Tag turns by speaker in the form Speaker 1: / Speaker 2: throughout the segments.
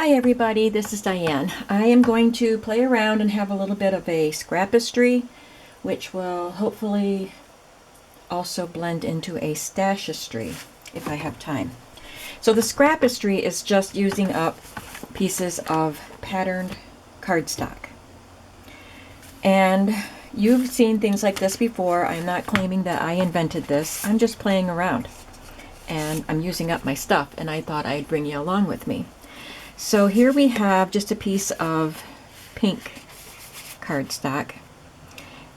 Speaker 1: Hi everybody, this is Diane. I am going to play around and have a little bit of a Scrapistry, which will hopefully also blend into a Stashistry if I have time. So the Scrapistry is just using up pieces of patterned cardstock. And you've seen things like this before. I'm not claiming that I invented this. I'm just playing around. And I'm using up my stuff, and I thought I'd bring you along with me. So here we have just a piece of pink cardstock,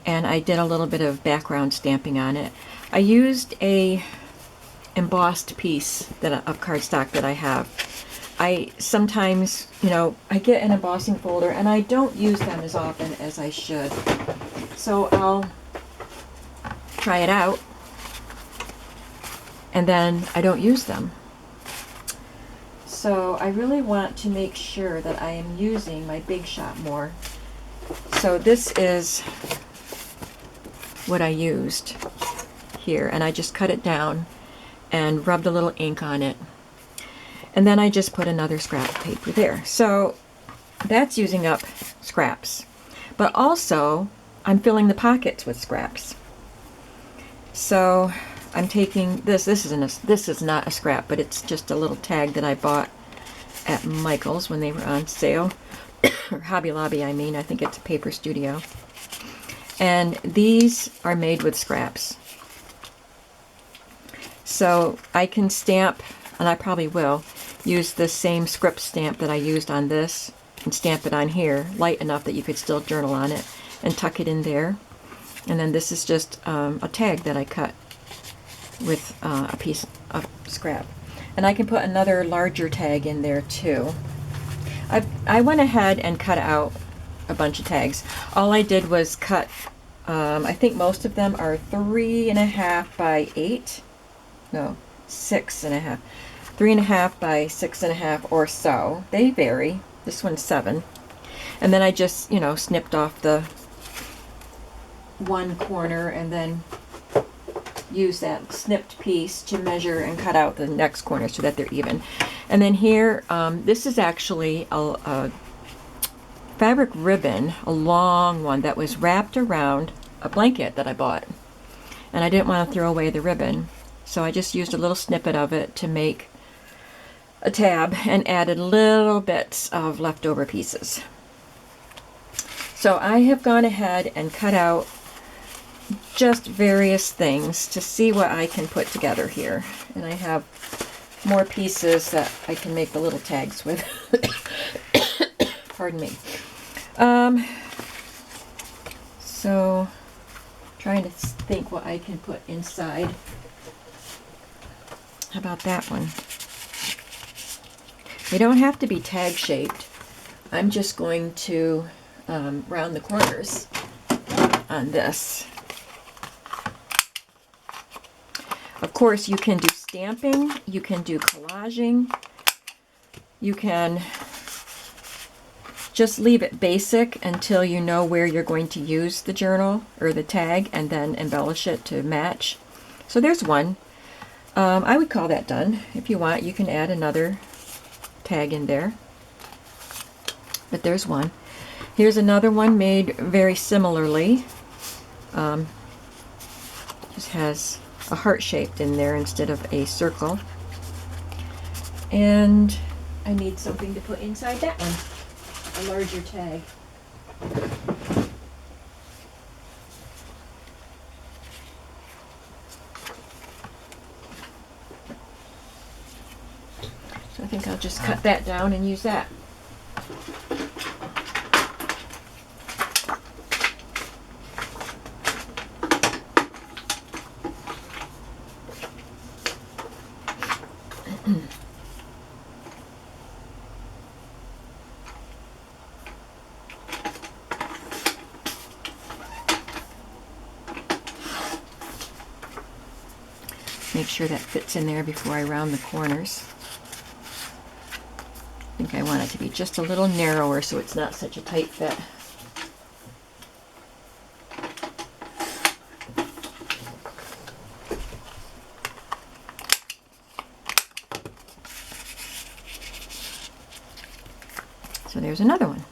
Speaker 1: and I did a little bit of background stamping on it. I used a embossed piece of cardstock that I have. I sometimes, I get an embossing folder and I don't use them as often as I should. So I'll try it out and then I don't use them. So I really want to make sure that I am using my Big Shot more. So this is what I used here, and I just cut it down and rubbed a little ink on it. And then I just put another scrap paper there. So that's using up scraps. But also, I'm filling the pockets with scraps. So I'm taking this. This is not a scrap, but it's just a little tag that I bought at Michael's when they were on sale, or Hobby Lobby. I think it's a paper studio. And these are made with scraps. So I can stamp, and I probably will use the same script stamp that I used on this and stamp it on here, light enough that you could still journal on it, and tuck it in there. And then this is just a tag that I cut with a piece of scrap. And I can put another larger tag in there too. I went ahead and cut out a bunch of tags. All I did was cut, I think most of them are 3.5 by 8. No, 6.5. 3.5 by 6.5 or so. They vary. This one's 7. And then I just, snipped off the one corner and then use that snipped piece to measure and cut out the next corner so that they're even. And then here, this is actually a fabric ribbon, a long one that was wrapped around a blanket that I bought. And I didn't want to throw away the ribbon, so I just used a little snippet of it to make a tab and added little bits of leftover pieces. So I have gone ahead and cut out just various things to see what I can put together here. And I have more pieces that I can make the little tags with. Pardon me. So trying to think what I can put inside. How about that one? They don't have to be tag shaped. I'm just going to round the corners on this. Of course, you can do stamping, you can do collaging, you can just leave it basic until you know where you're going to use the journal or the tag, and then embellish it to match. So there's one. I would call that done. If you want, you can add another tag in there. But there's one. Here's another one made very similarly. Just has a heart shaped in there instead of a circle. And I need something to put inside that one, a larger tag. So I think I'll just cut that down and use that. Make sure that fits in there before I round the corners. I think I want it to be just a little narrower so it's not such a tight fit. So there's another one.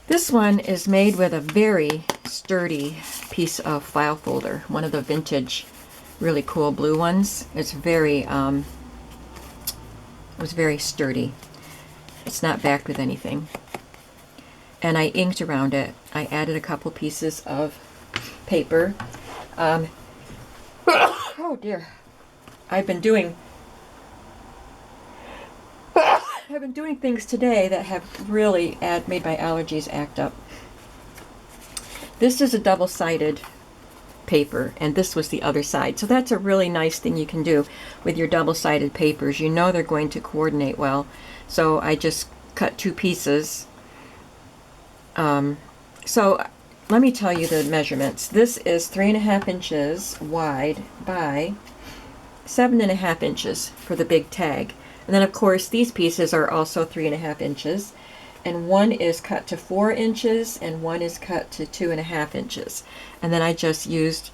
Speaker 1: This one is made with a very sturdy piece of file folder, one of the vintage, really cool blue ones. It's very, it was very sturdy. It's not backed with anything. And I inked around it. I added a couple pieces of paper. Oh dear. I've been doing things today that have really made my allergies act up. This is a double-sided paper, and this was the other side. So that's a really nice thing you can do with your double-sided papers. You know they're going to coordinate well. So I just cut two pieces. So let me tell you the measurements. This is 3.5 inches wide by 7.5 inches for the big tag. And then of course these pieces are also 3.5 inches, and one is cut to 4 inches and one is cut to 2.5 inches. And then I just used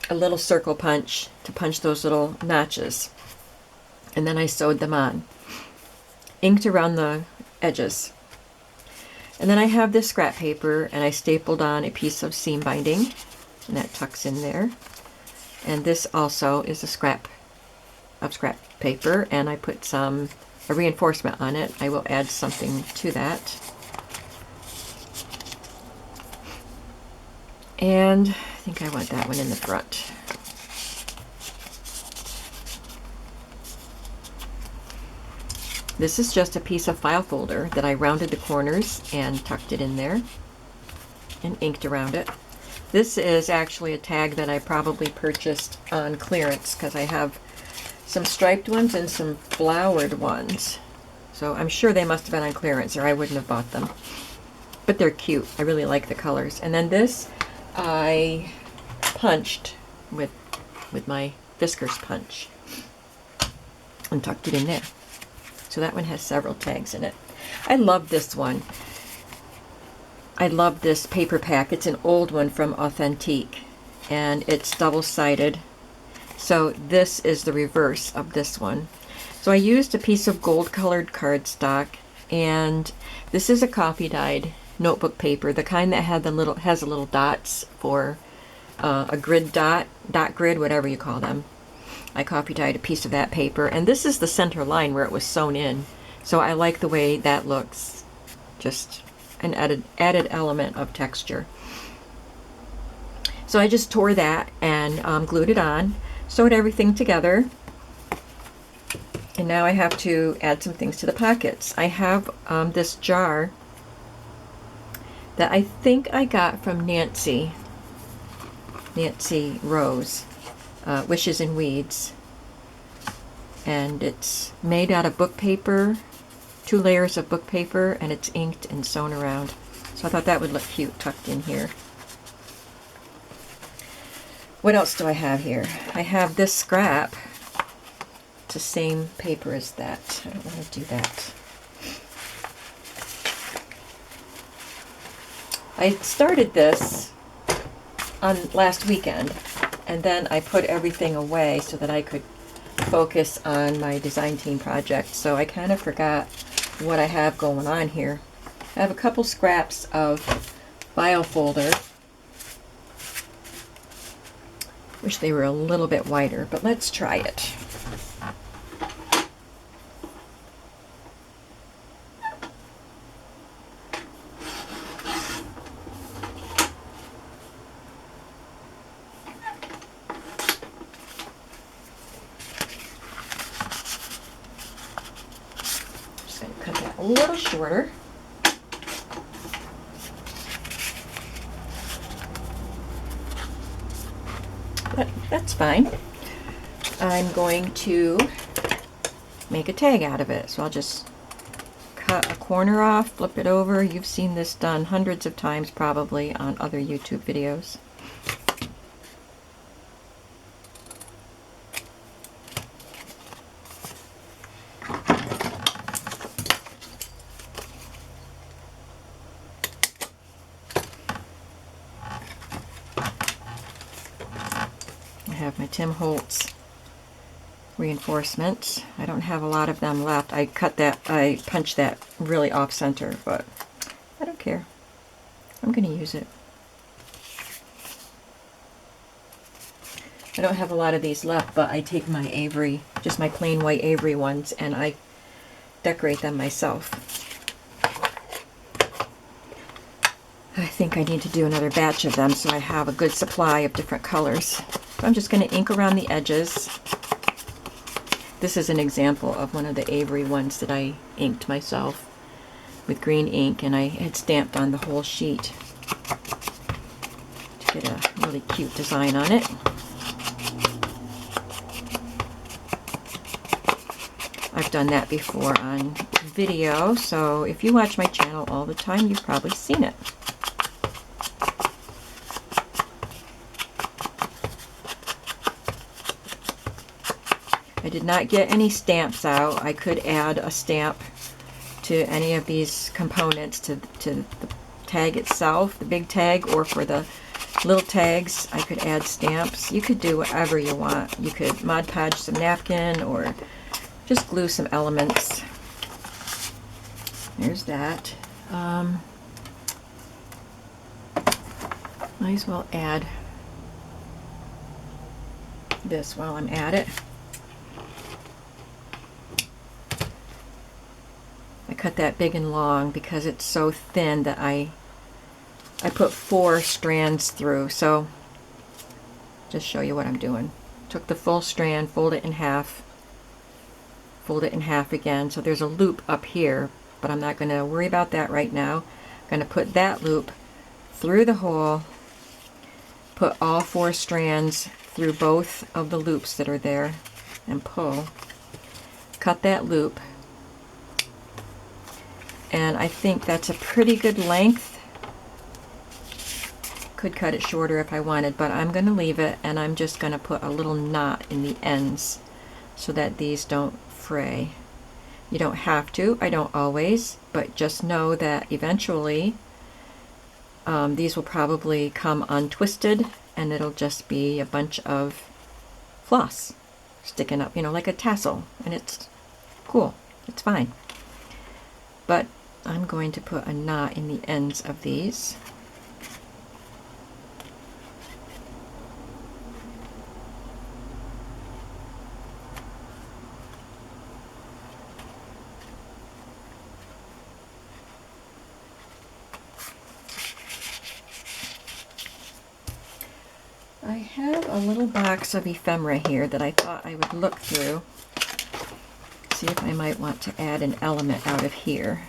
Speaker 1: a little circle punch to punch those little notches. And then I sewed them on. Inked around the edges. And then I have this scrap paper, and I stapled on a piece of seam binding, and that tucks in there. And this also is a scrap paper, and I put a reinforcement on it. I will add something to that. And I think I want that one in the front. This is just a piece of file folder that I rounded the corners and tucked it in there and inked around it. This is actually a tag that I probably purchased on clearance because I have some striped ones and some flowered ones. So I'm sure they must have been on clearance or I wouldn't have bought them. But they're cute. I really like the colors. And then this I punched with my Fiskars punch and tucked it in there. So that one has several tags in it. I love this one. I love this paper pack. It's an old one from Authentique, and it's double-sided. So this is the reverse of this one. So I used a piece of gold-colored cardstock, and this is a coffee-dyed notebook paper, the kind that has the little dots for a grid dot grid, whatever you call them. I coffee dyed a piece of that paper, and this is the center line where it was sewn in. So I like the way that looks. Just an added element of texture. So I just tore that and glued it on, sewed everything together, and now I have to add some things to the pockets. I have this jar that I think I got from Nancy Rose. Wishes and Weeds, and it's made out of book paper, 2 layers of book paper, and it's inked and sewn around. So I thought that would look cute tucked in here. What else do I have here? I have this scrap. It's the same paper as that. I don't want to do that. I started this on last weekend, and then I put everything away so that I could focus on my design team project. So I kind of forgot what I have going on here. I have a couple scraps of file folder. Wish they were a little bit wider, but let's try it. A little shorter. But that's fine. I'm going to make a tag out of it. So I'll just cut a corner off, flip it over. You've seen this done hundreds of times probably on other YouTube videos. I have my Tim Holtz reinforcements. I don't have a lot of them left. I punched that really off center, but I don't care. I'm going to use it. I don't have a lot of these left, but I take my Avery, just my plain white Avery ones, and I decorate them myself. I think I need to do another batch of them so I have a good supply of different colors. So I'm just going to ink around the edges. This is an example of one of the Avery ones that I inked myself with green ink, and I had stamped on the whole sheet to get a really cute design on it. I've done that before on video, so if you watch my channel all the time, you've probably seen it. I did not get any stamps out. I could add a stamp to any of these components, to the tag itself, the big tag, or for the little tags, I could add stamps. You could do whatever you want. You could Mod Podge some napkin or just glue some elements. There's that. Might as well add this while I'm at it. I cut that big and long because it's so thin that I put 4 strands through. So just show you what I'm doing. Took the full strand, fold it in half again. So there's a loop up here, but I'm not going to worry about that right now. I'm going to put that loop through the hole, put all 4 strands through both of the loops that are there, and pull. Cut that loop. And I think that's a pretty good length. Could cut it shorter if I wanted, but I'm going to leave it, and I'm just going to put a little knot in the ends so that these don't fray. You don't have to, I don't always, but just know that eventually these will probably come untwisted, and it'll just be a bunch of floss sticking up, you know, like a tassel, and it's cool, it's fine. But I'm going to put a knot in the ends of these. I have a little box of ephemera here that I thought I would look through, see if I might want to add an element out of here.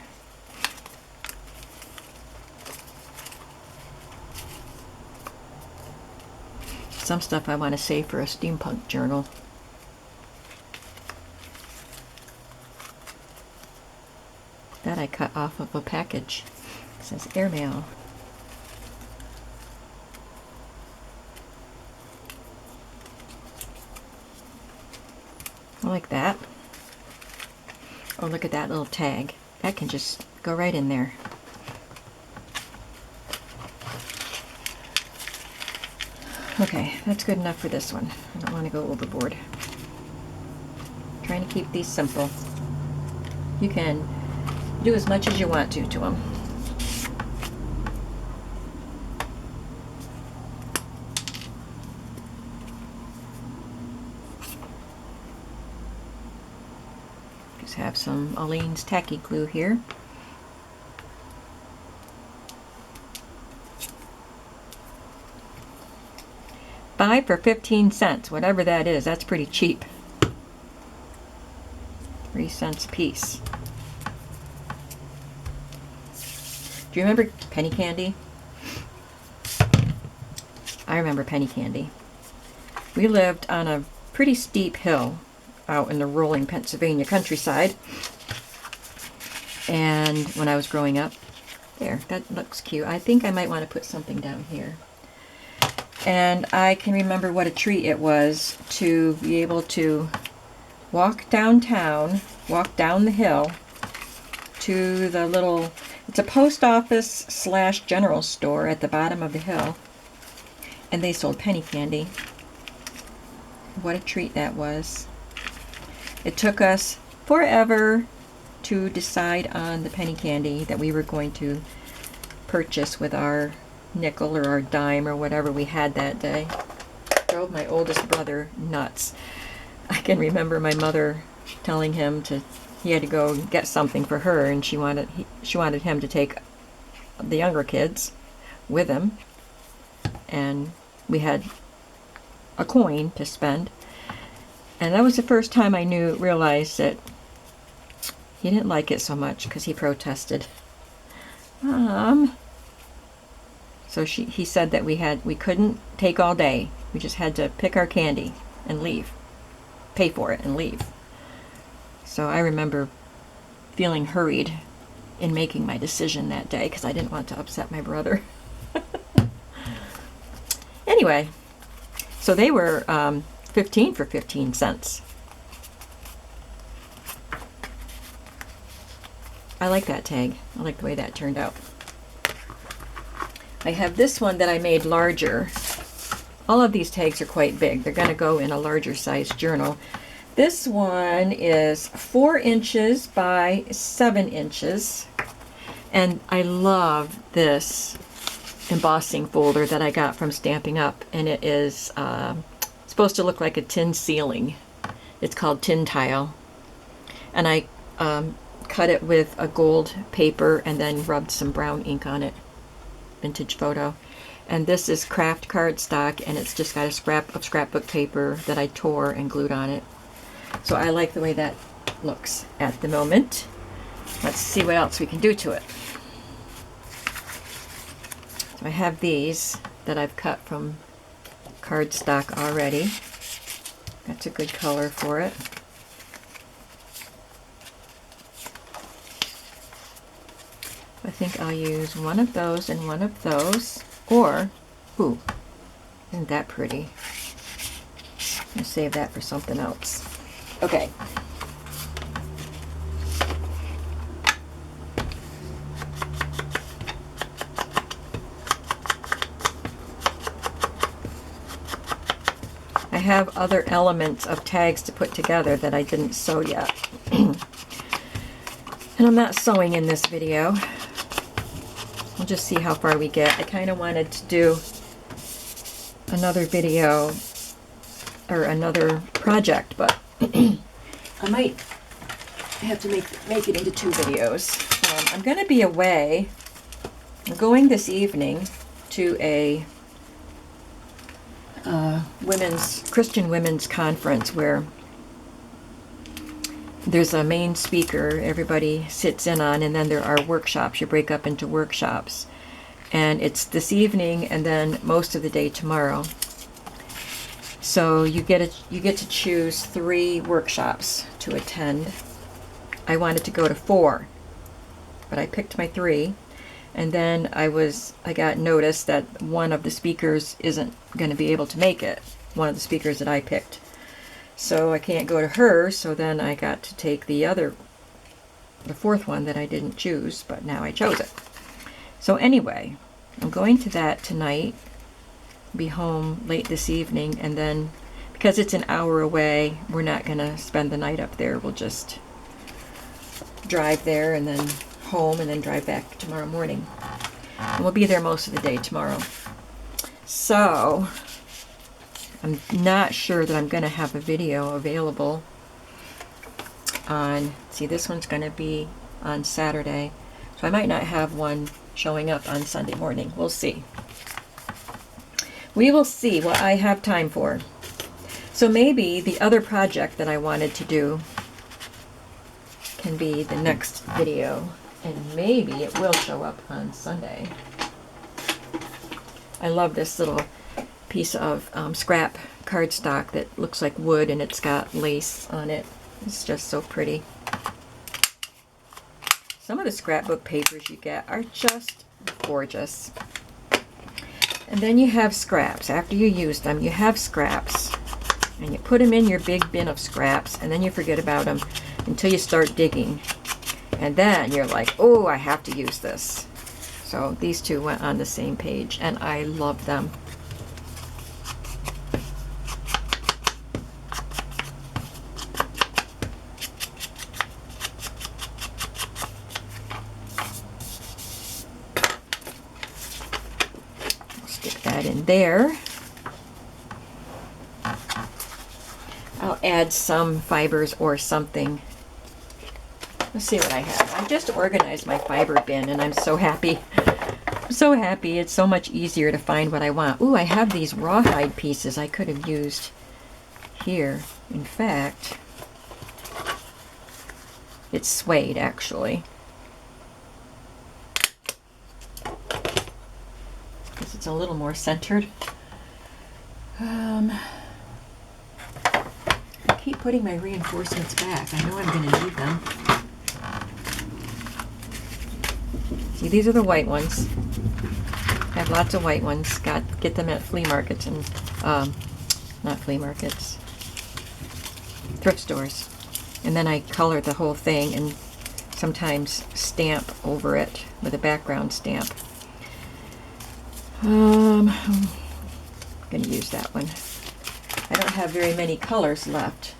Speaker 1: Some stuff I want to save for a steampunk journal. That I cut off of a package. It says airmail. I like that. Oh, look at that little tag. That can just go right in there. Okay, that's good enough for this one. I don't want to go overboard. I'm trying to keep these simple. You can do as much as you want to them. Just have some Aleene's tacky glue here. $5 for 15 cents, whatever that is. That's pretty cheap. 3 cents a piece. Do you remember penny candy? I remember penny candy. We lived on a pretty steep hill out in the rolling Pennsylvania countryside. And when I was growing up, there, that looks cute. I think I might want to put something down here. And I can remember what a treat it was to be able to walk downtown, walk down the hill to the little, it's a post office slash general store at the bottom of the hill. And they sold penny candy. What a treat that was. It took us forever to decide on the penny candy that we were going to purchase with our nickel or our dime or whatever we had that day. Drove my oldest brother nuts. I can remember my mother telling him he had to go get something for her, and she wanted him to take the younger kids with him, and we had a coin to spend. And that was the first time I realized that he didn't like it so much, because he protested. So he said that we couldn't take all day. We just had to pick our candy and leave. Pay for it and leave. So I remember feeling hurried in making my decision that day, because I didn't want to upset my brother. Anyway, so they were 15 for 15 cents. I like that tag. I like the way that turned out. I have this one that I made larger. All of these tags are quite big. They're going to go in a larger size journal. This one is 4 inches by 7 inches. And I love this embossing folder that I got from Stamping Up. And it is supposed to look like a tin ceiling. It's called Tin Tile. And I cut it with a gold paper and then rubbed some brown ink on it. Vintage photo. And this is craft cardstock, and it's just got a scrap of scrapbook paper that I tore and glued on it. So I like the way that looks at the moment. Let's see what else we can do to it. So I have these that I've cut from cardstock already. That's a good color for it. I think I'll use one of those and one of those. Or, ooh, isn't that pretty? I'm going to save that for something else. Okay. I have other elements of tags to put together that I didn't sew yet. And I'm not sewing in this video. We'll just see how far we get. I kind of wanted to do another video or another project, but I might have to make it into 2 videos. I'm going to be away. I'm going this evening to a Christian women's conference where there's a main speaker everybody sits in on, and then there are workshops. You break up into workshops. And it's this evening and then most of the day tomorrow. So you get to choose 3 workshops to attend. I wanted to go to 4, but I picked my 3. And then I got notice that one of the speakers isn't going to be able to make it. One of the speakers that I picked. So I can't go to her, so then I got to take the 4th one that I didn't choose, but now I chose it. So anyway, I'm going to that tonight, be home late this evening, and then, because it's an hour away, we're not going to spend the night up there. We'll just drive there and then home and then drive back tomorrow morning. And we'll be there most of the day tomorrow. So I'm not sure that I'm going to have a video available on, see, this one's going to be on Saturday, so I might not have one showing up on Sunday morning. We'll see. We will see what I have time for. So maybe the other project that I wanted to do can be the next video, and maybe it will show up on Sunday. I love this little piece of scrap cardstock that looks like wood, and it's got lace on it. It's just so pretty. Some of the scrapbook papers you get are just gorgeous. And then you have scraps. After you use them, you have scraps. And you put them in your big bin of scraps, and then you forget about them until you start digging. And then you're like, oh, I have to use this. So these 2 went on the same page, and I love them. that in there. I'll add some fibers or something. Let's see what I have. I just organized my fiber bin and I'm so happy. I'm so happy. It's so much easier to find what I want. Ooh, I have these rawhide pieces I could have used here. In fact, it's suede actually. Because it's a little more centered. I keep putting my reinforcements back. I know I'm going to need them. See, these are the white ones. I have lots of white ones. Get them at flea markets and, not flea markets, thrift stores. And then I color the whole thing and sometimes stamp over it with a background stamp. I'm going to use that one. I don't have very many colors left.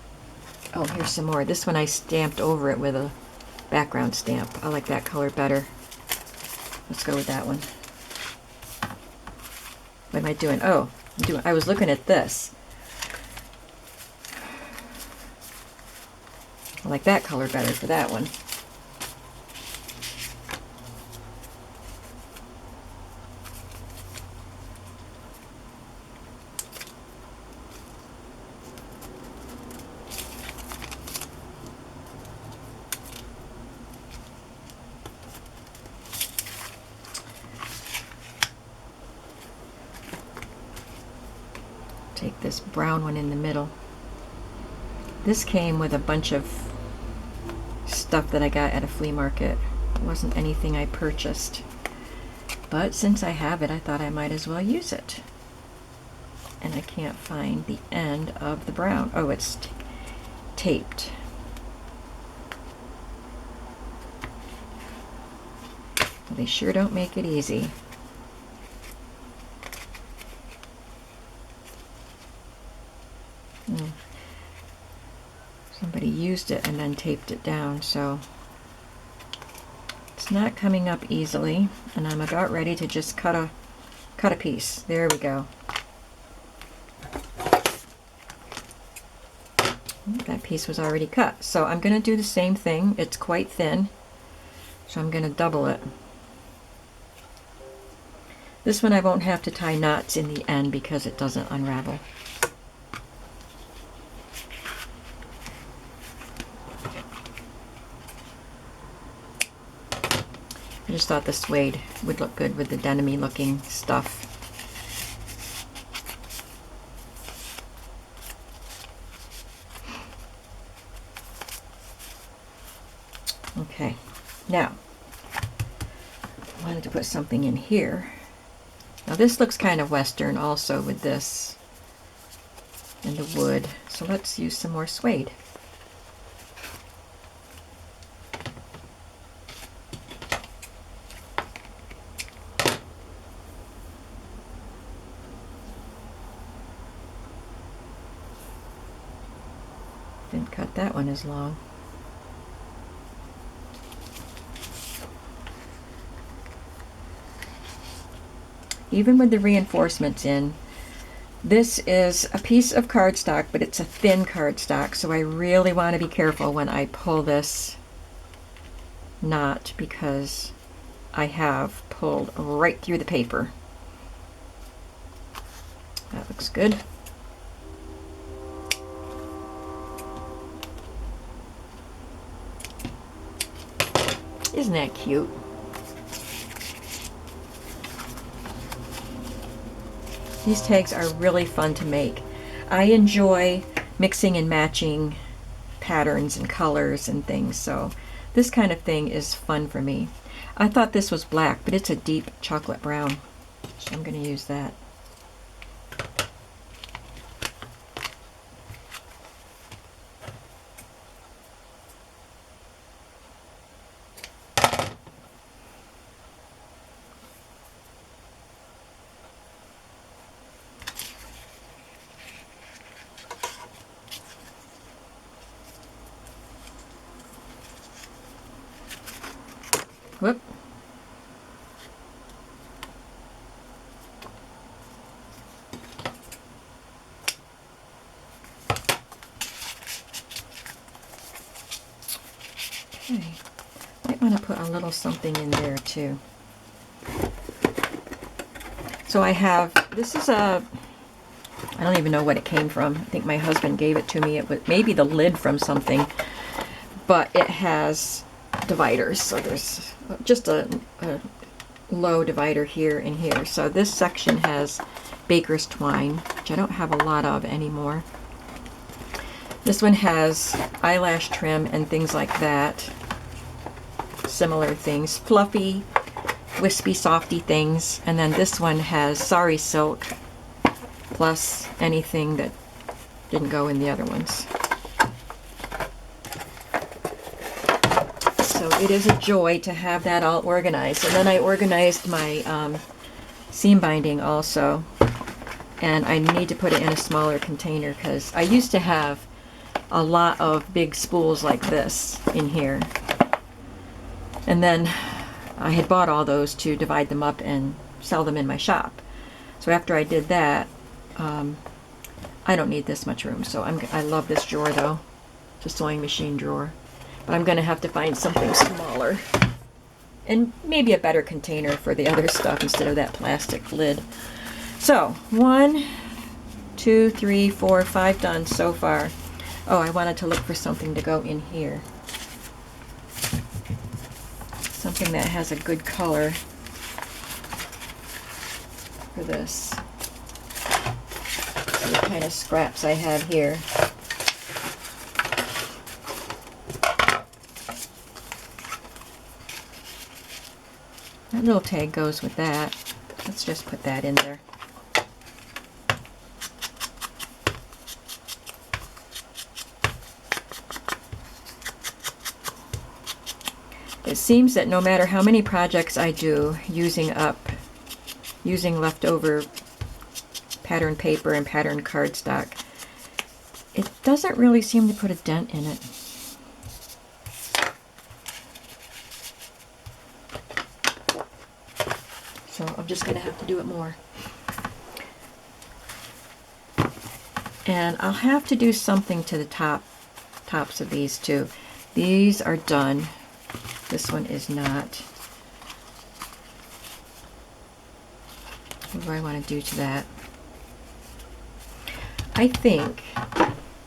Speaker 1: Oh, here's some more. This one I stamped over it with a background stamp. I like that color better. Let's go with that one. What am I doing? Oh, I was looking at this. I like that color better for that one. Take this brown one in the middle. This came with a bunch of stuff that I got at a flea market. It wasn't anything I purchased. But since I have it, I thought I might as well use it. And I can't find the end of the brown. Oh, it's taped. Well, they sure don't make it easy. Somebody used it and then taped it down, so it's not coming up easily, and I'm about ready to just cut a piece. There we go. That piece was already cut. So I'm going to do the same thing. It's quite thin, so I'm going to double it. This one I won't have to tie knots in the end because it doesn't unravel. I just thought the suede would look good with the denim-y looking stuff. Okay, now I wanted to put something in here. Now this looks kind of Western also with this and the wood, so let's use some more suede. Didn't cut that one as long. Even with the reinforcements in, this is a piece of cardstock, but it's a thin cardstock, so I really want to be careful when I pull this knot because I have pulled right through the paper. That looks good. Isn't that cute? These tags are really fun to make. I enjoy mixing and matching patterns and colors and things, so this kind of thing is fun for me. I thought this was black, but it's a deep chocolate brown, so I'm going to use that. Whoop. Okay, might want to put a little something in there too. So I have, this is a, I don't even know what it came from. I think my husband gave it to me. It was maybe the lid from something, but it has dividers. So there's just a low divider here and here. So this section has baker's twine, which I don't have a lot of anymore. This one has eyelash trim and things like that. Similar things, fluffy, wispy, softy things. And then this one has sari silk plus anything that didn't go in the other ones. So it is a joy to have that all organized. And then I organized my seam binding also. And I need to put it in a smaller container because I used to have a lot of big spools like this in here. And then I had bought all those to divide them up and sell them in my shop. So after I did that, I don't need this much room. So I love this drawer though. It's a sewing machine drawer. But I'm going to have to find something smaller. And maybe a better container for the other stuff instead of that plastic lid. So, 1, 2, 3, 4, 5 done so far. Oh, I wanted to look for something to go in here. Something that has a good color for this. So the kind of scraps I have here. That little tag goes with that. Let's just put that in there. It seems that no matter how many projects I do using leftover pattern paper and pattern cardstock, it doesn't really seem to put a dent in it. So I'm just going to have to do it more. And I'll have to do something to the tops of these too. These are done. This one is not. What do I want to do to that? I think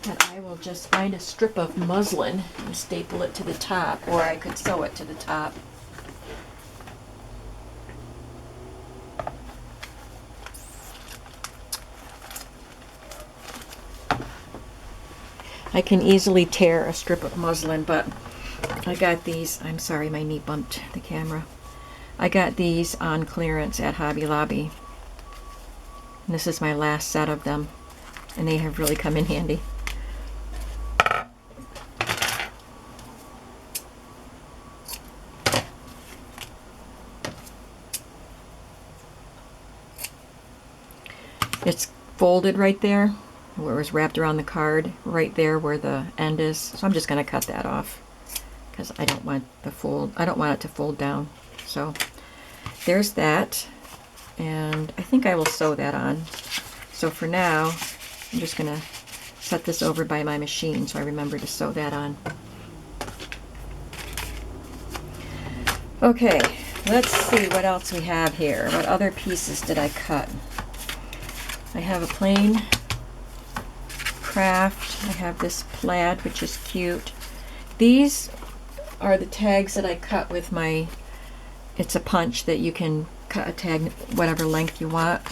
Speaker 1: that I will just find a strip of muslin and staple it to the top, or I could sew it to the top. I can easily tear a strip of muslin, but I got these, I'm sorry, my knee bumped the camera. I got these on clearance at Hobby Lobby. And this is my last set of them, and they have really come in handy. It's folded right there, where it was wrapped around the card, right there where the end is. So I'm just going to cut that off because I don't want it to fold down. So there's that, and I think I will sew that on. So for now, I'm just going to set this over by my machine so I remember to sew that on. Okay, let's see what else we have here. What other pieces did I cut? I have a plain craft. I have this plaid, which is cute. These are the tags that I cut with my, it's a punch that you can cut a tag whatever length you want.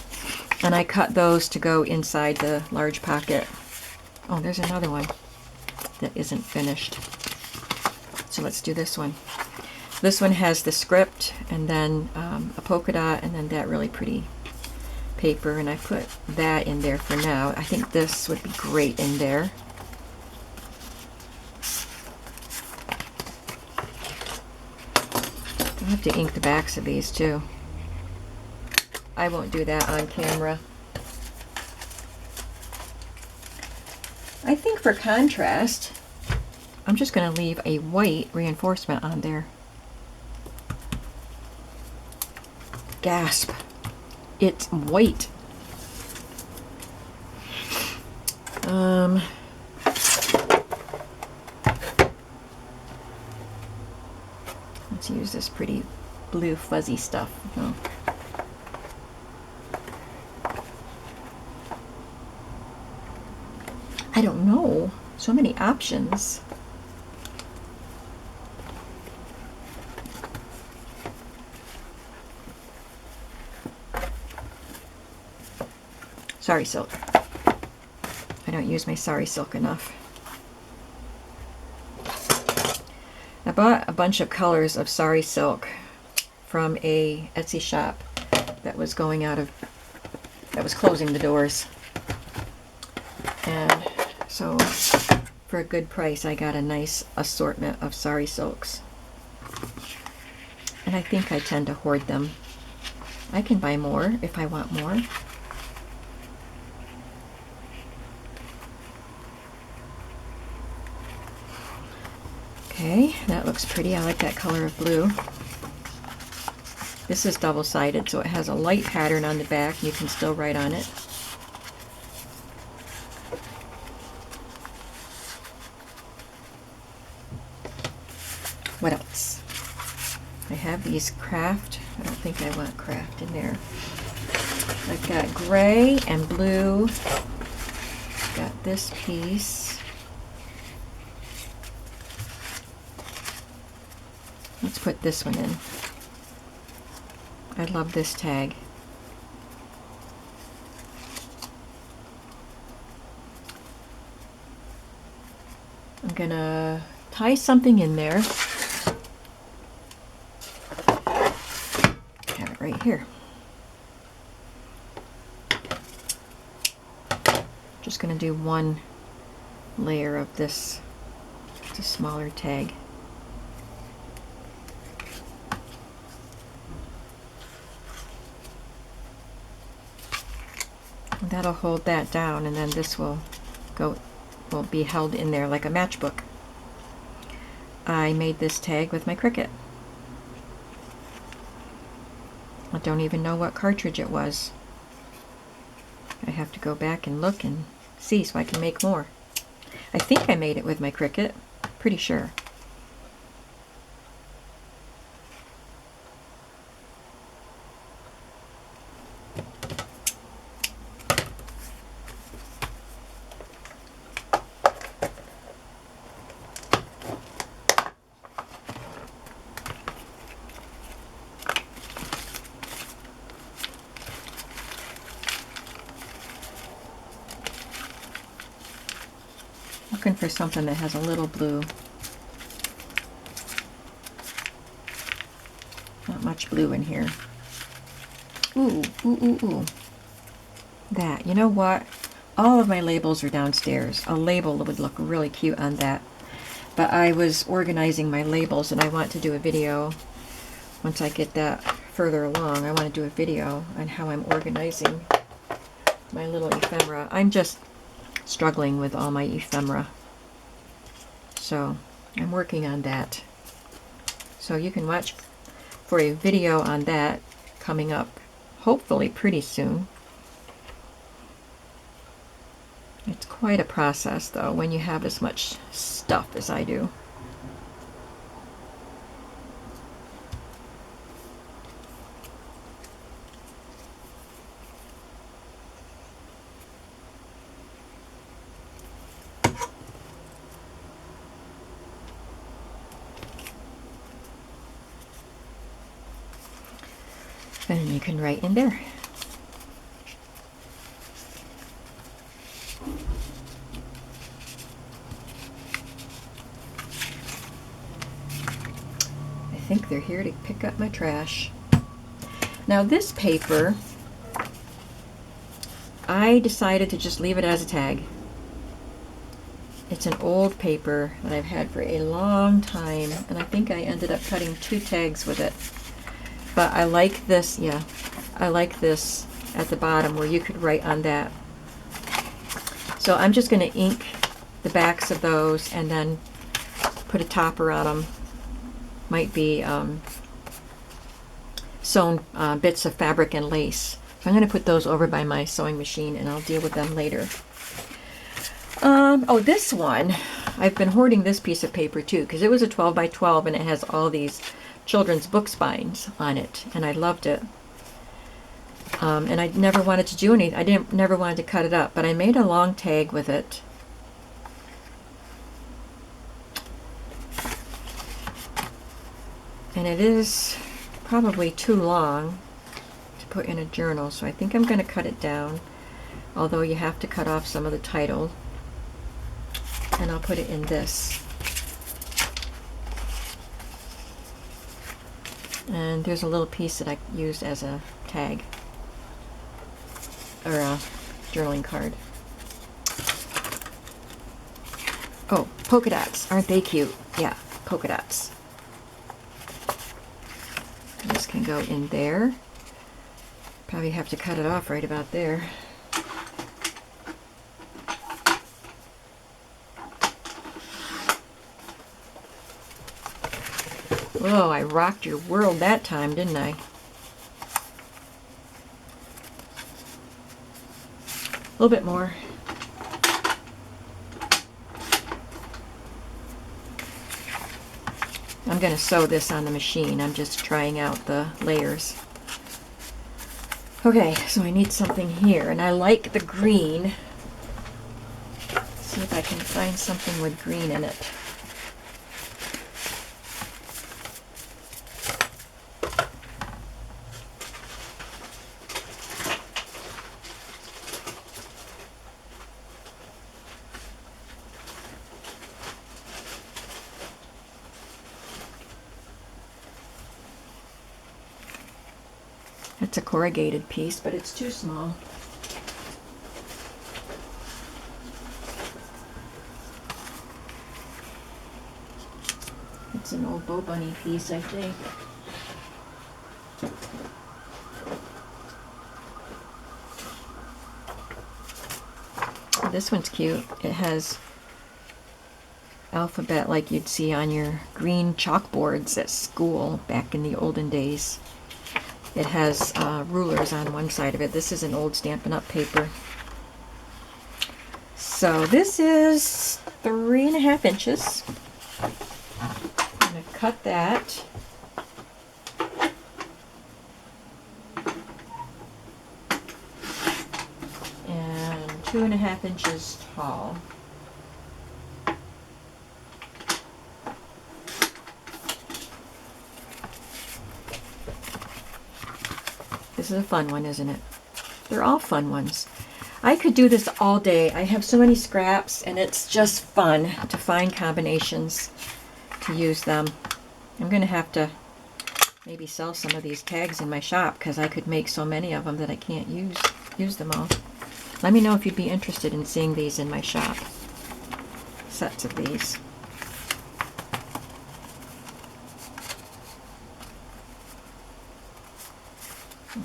Speaker 1: And I cut those to go inside the large pocket. Oh, there's another one that isn't finished. So let's do this one. This one has the script and then a polka dot and then that really pretty paper, and I put that in there for now. I think this would be great in there. I have to ink the backs of these too. I won't do that on camera. I think for contrast, I'm just going to leave a white reinforcement on there. Gasp. It's white. Let's use this pretty blue fuzzy stuff. Oh. I don't know. So many options. Sari silk. I don't use my sari silk enough. I bought a bunch of colors of sari silk from a Etsy shop that was closing the doors. And so for a good price I got a nice assortment of sari silks. And I think I tend to hoard them. I can buy more if I want more. Okay, that looks pretty. I like that color of blue. This is double-sided, so it has a light pattern on the back. You can still write on it. What else? I have these craft. I don't think I want craft in there. I've got gray and blue. Got this piece. Let's put this one in. I love this tag. I'm gonna tie something in there. Have it right here. Just gonna do one layer of this. It's a smaller tag. That'll hold that down, and then this will be held in there like a matchbook. I made this tag with my Cricut. I don't even know what cartridge it was. I have to go back and look and see so I can make more. I think I made it with my Cricut, pretty sure. Looking for something that has a little blue. Not much blue in here. Ooh, ooh, ooh, ooh. That, you know what? All of my labels are downstairs. A label would look really cute on that. But I was organizing my labels and I want to do a video. Once I get that further along, I want to do a video on how I'm organizing my little ephemera. I'm just struggling with all my ephemera. So I'm working on that. So you can watch for a video on that coming up hopefully pretty soon. It's quite a process though when you have as much stuff as I do. And you can write in there. I think they're here to pick up my trash. Now this paper, I decided to just leave it as a tag. It's an old paper that I've had for a long time, and I think I ended up cutting 2 tags with it. But I like this, yeah, I like this at the bottom where you could write on that. So I'm just going to ink the backs of those and then put a topper on them. Might be sewn bits of fabric and lace. So I'm going to put those over by my sewing machine and I'll deal with them later. Oh, this one, I've been hoarding this piece of paper too because it was a 12 by 12 and it has all these children's book spines on it, and I loved it. And I never wanted to do anything. Never wanted to cut it up, but I made a long tag with it. And it is probably too long to put in a journal, so I think I'm going to cut it down, although you have to cut off some of the title. And I'll put it in this. And there's a little piece that I used as a tag, or a journaling card. Oh, polka dots. Aren't they cute? Yeah, polka dots. This can go in there. Probably have to cut it off right about there. Whoa, I rocked your world that time, didn't I? A little bit more. I'm going to sew this on the machine. I'm just trying out the layers. Okay, so I need something here, and I like the green. Let's see if I can find something with green in it. It's a corrugated piece, but it's too small. It's an old Bow Bunny piece, I think. This one's cute. It has alphabet like you'd see on your green chalkboards at school back in the olden days. It has rulers on one side of it. This is an old Stampin' Up! Paper. So this is 3.5 inches. I'm going to cut that. And 2.5 inches tall. This is a fun one, isn't it? They're all fun ones. I could do this all day. I have so many scraps, and it's just fun to find combinations to use them. I'm going to have to maybe sell some of these tags in my shop, because I could make so many of them that I can't use them all. Let me know if you'd be interested in seeing these in my shop. Sets of these.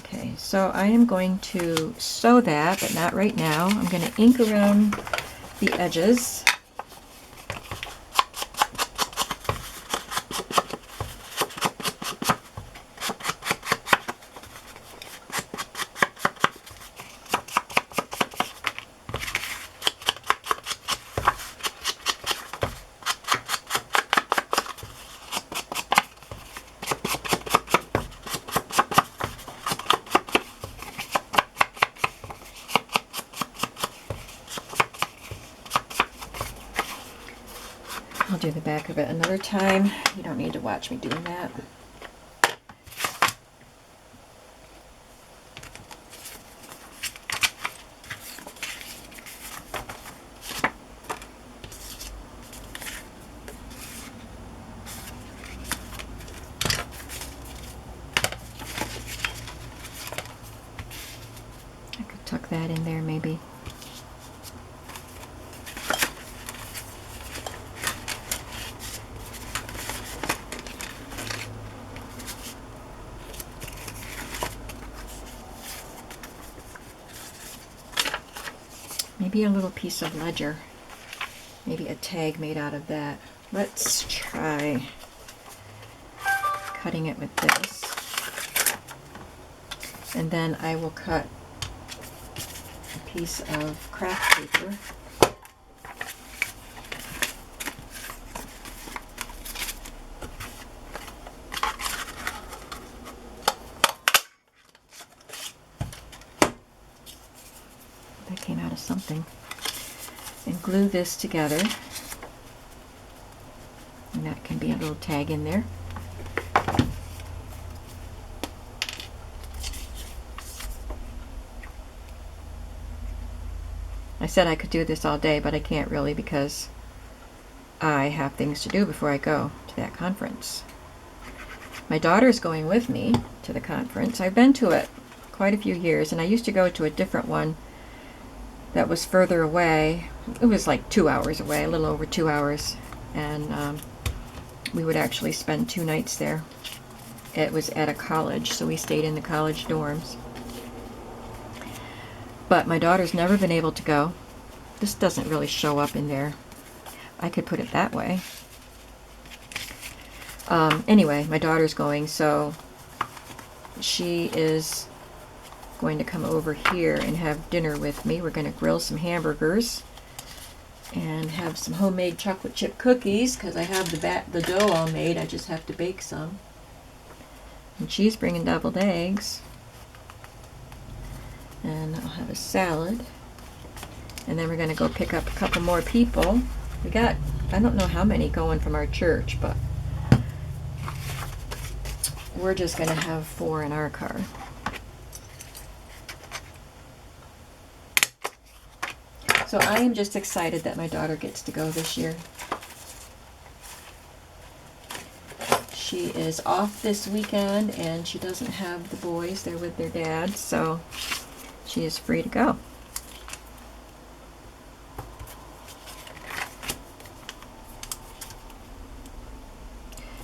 Speaker 1: Okay, so I am going to sew that, but not right now. I'm going to ink around the edges. I'll do the back of it another time. You don't need to watch me doing that. I could tuck that in there maybe. Maybe a little piece of ledger, maybe a tag made out of that. Let's try cutting it with this. And then I will cut a piece of craft paper. something, and glue this together. And that can be a little tag in there. I said I could do this all day, but I can't really because I have things to do before I go to that conference. My daughter's going with me to the conference. I've been to it quite a few years, and I used to go to a different one that was further away. It was like 2 hours away, a little over 2 hours, and we would actually spend 2 nights there. It was at a college, so we stayed in the college dorms. But my daughter's never been able to go. This doesn't really show up in there. I could put it that way. Anyway, my daughter's going, so she is going to come over here and have dinner with me. We're going to grill some hamburgers and have some homemade chocolate chip cookies because I have the dough all made. I just have to bake some. And she's bringing deviled eggs. And I'll have a salad. And then we're going to go pick up a couple more people. We got, I don't know how many going from our church, but we're just going to have 4 in our car. So I am just excited that my daughter gets to go this year. She is off this weekend and she doesn't have the boys. They're with their dad, so she is free to go.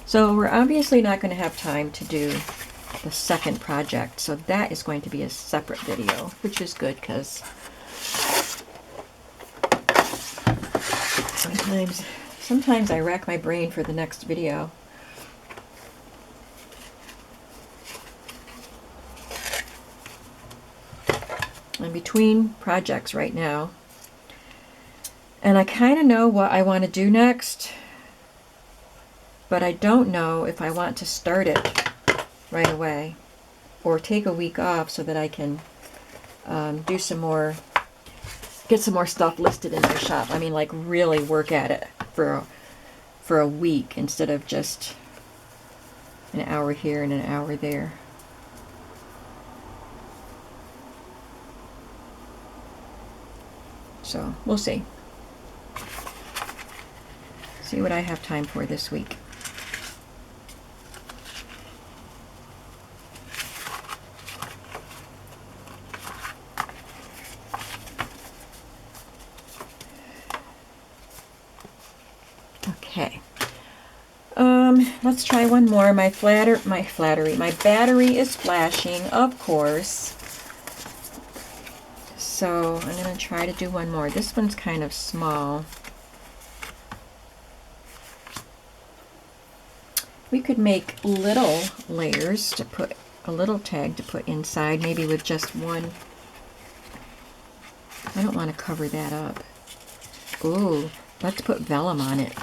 Speaker 1: So we're obviously not going to have time to do the second project, so that is going to be a separate video, which is good because sometimes I rack my brain for the next video. I'm between projects right now, and I kind of know what I want to do next, but I don't know if I want to start it right away or take a week off so that I can do some more, get some more stuff listed in my shop. I mean, like really work at it for a week instead of just an hour here and an hour there. So we'll see. See what I have time for this week. Okay. Let's try one more. My battery is flashing, of course. So I'm going to try to do one more. This one's kind of small. We could make little layers to put, a little tag to put inside, maybe with just one. I don't want to cover that up. Ooh, let's put vellum on it.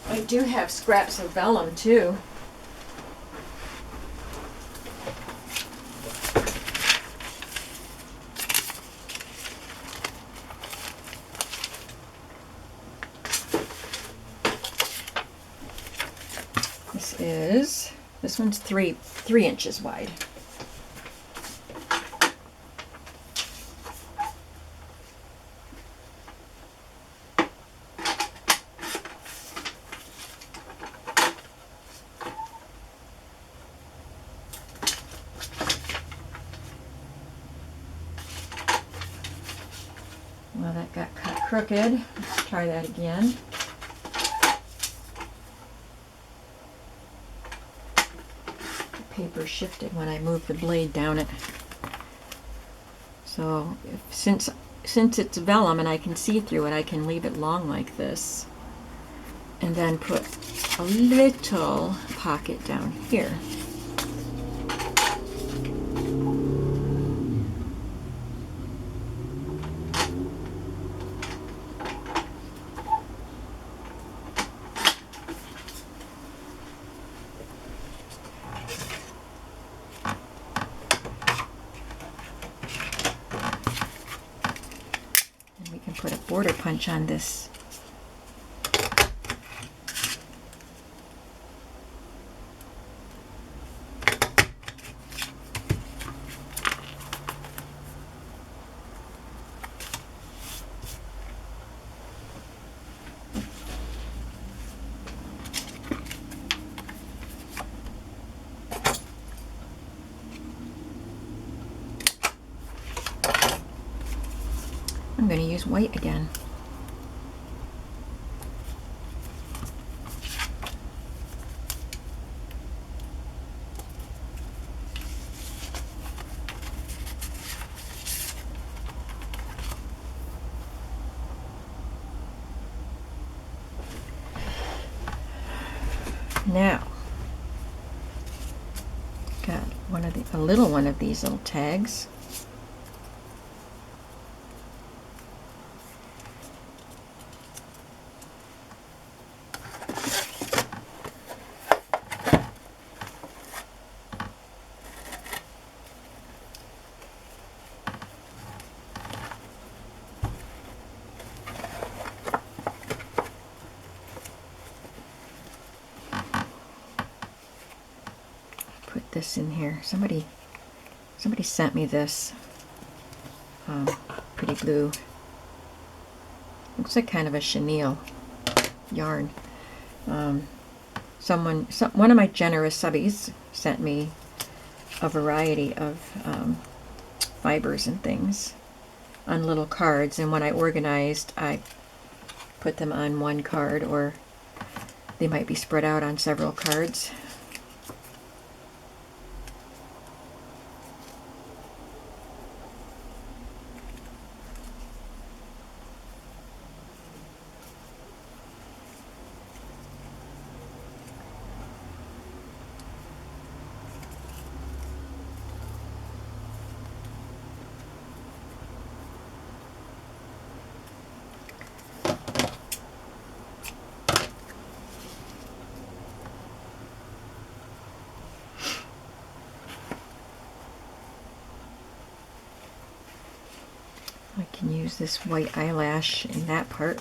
Speaker 1: I do have scraps of vellum too. This one's three inches wide. Well, that got cut crooked. Let's try that again. Paper shifted when I moved the blade down it. So since it's vellum and I can see through it, I can leave it long like this and then put a little pocket down here. And we can put a border punch on this. I'm going to use white again. Now, got a little one of these little tags. This in here. Somebody sent me this pretty blue. Looks like kind of a chenille yarn. One of my generous subbies sent me a variety of fibers and things on little cards, and when I organized, I put them on one card, or they might be spread out on several cards. I can use this white eyelash in that part.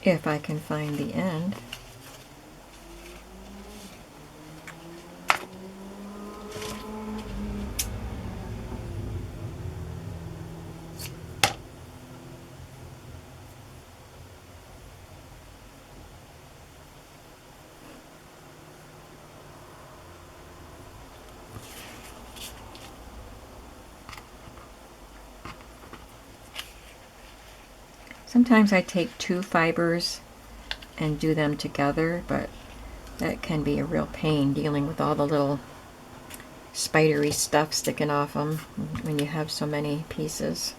Speaker 1: If I can find the end. Sometimes I take two fibers and do them together, but that can be a real pain dealing with all the little spidery stuff sticking off them when you have so many pieces.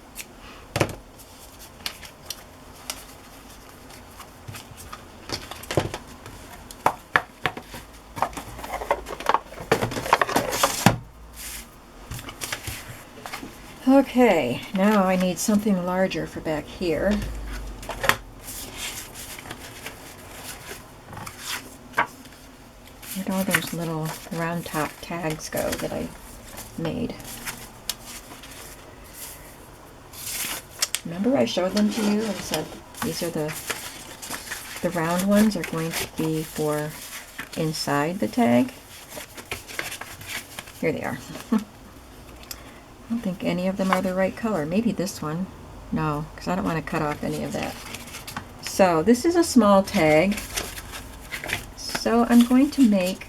Speaker 1: Okay, now I need something larger for back here. Where'd all those little round top tags go that I made? Remember I showed them to you and said these are the round ones are going to be for inside the tag? Here they are. I don't think any of them are the right color. Maybe this one. No, because I don't want to cut off any of that. So this is a small tag. So I'm going to make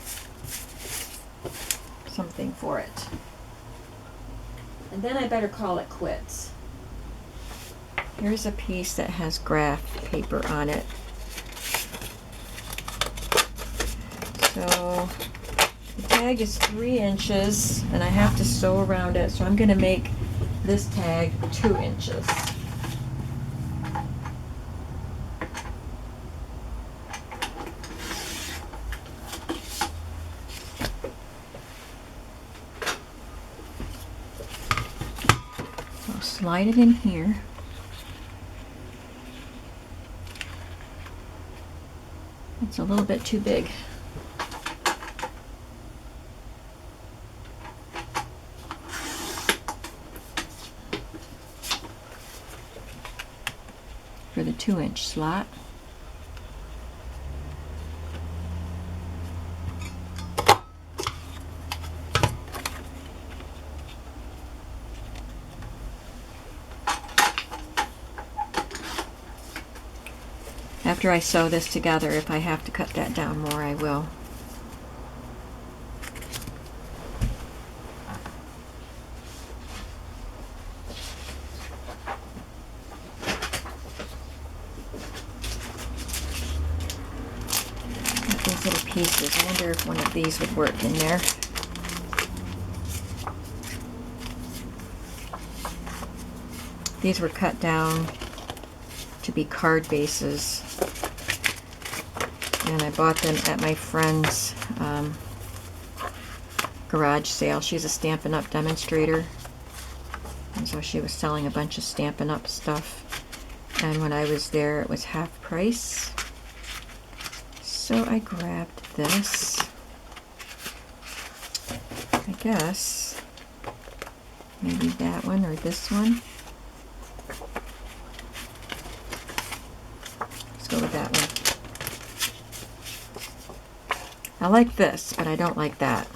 Speaker 1: something for it. And then I better call it quits. Here's a piece that has graph paper on it. So the tag is 3 inches and I have to sew around it. So I'm going to make this tag 2 inches. Slide it in here. It's a little bit too big. the 2-inch slot. After I sew this together, if I have to cut that down more, I will. These little pieces, I wonder if one of these would work in there. These were cut down to be card bases, and I bought them at my friend's garage sale. She's a Stampin' Up! Demonstrator, and so she was selling a bunch of Stampin' Up! Stuff, and when I was there it was half price, so I grabbed this. I guess maybe that one or this one. Go with that one. I like this, but I don't like that.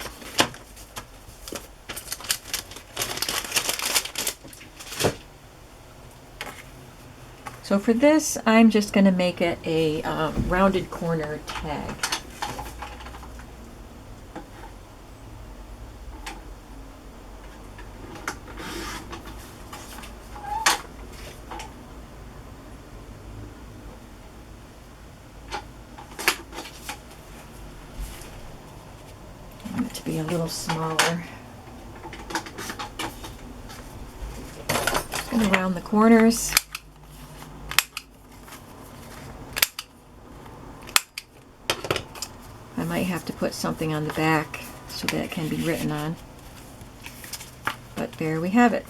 Speaker 1: So for this, I'm just going to make it a rounded corner tag. To be a little smaller. Just going to round the corners. I might have to put something on the back so that it can be written on. But there we have it.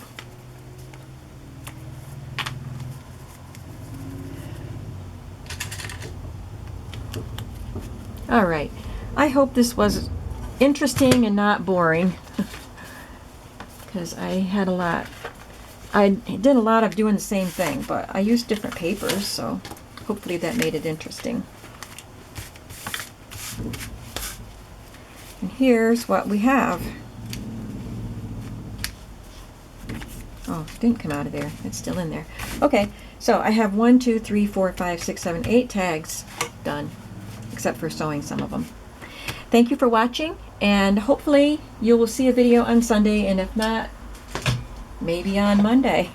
Speaker 1: All right. I hope this was interesting and not boring, because I did a lot of doing the same thing, but I used different papers, so hopefully that made it interesting. And here's what we have. Oh, it didn't come out of there. It's still in there. Okay, so I have 1, 2, 3, 4, 5, 6, 7, 8 tags done, except for sewing some of them. Thank you for watching, and hopefully you will see a video on Sunday, and if not, maybe on Monday.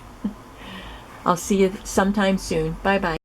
Speaker 1: I'll see you sometime soon. Bye-bye.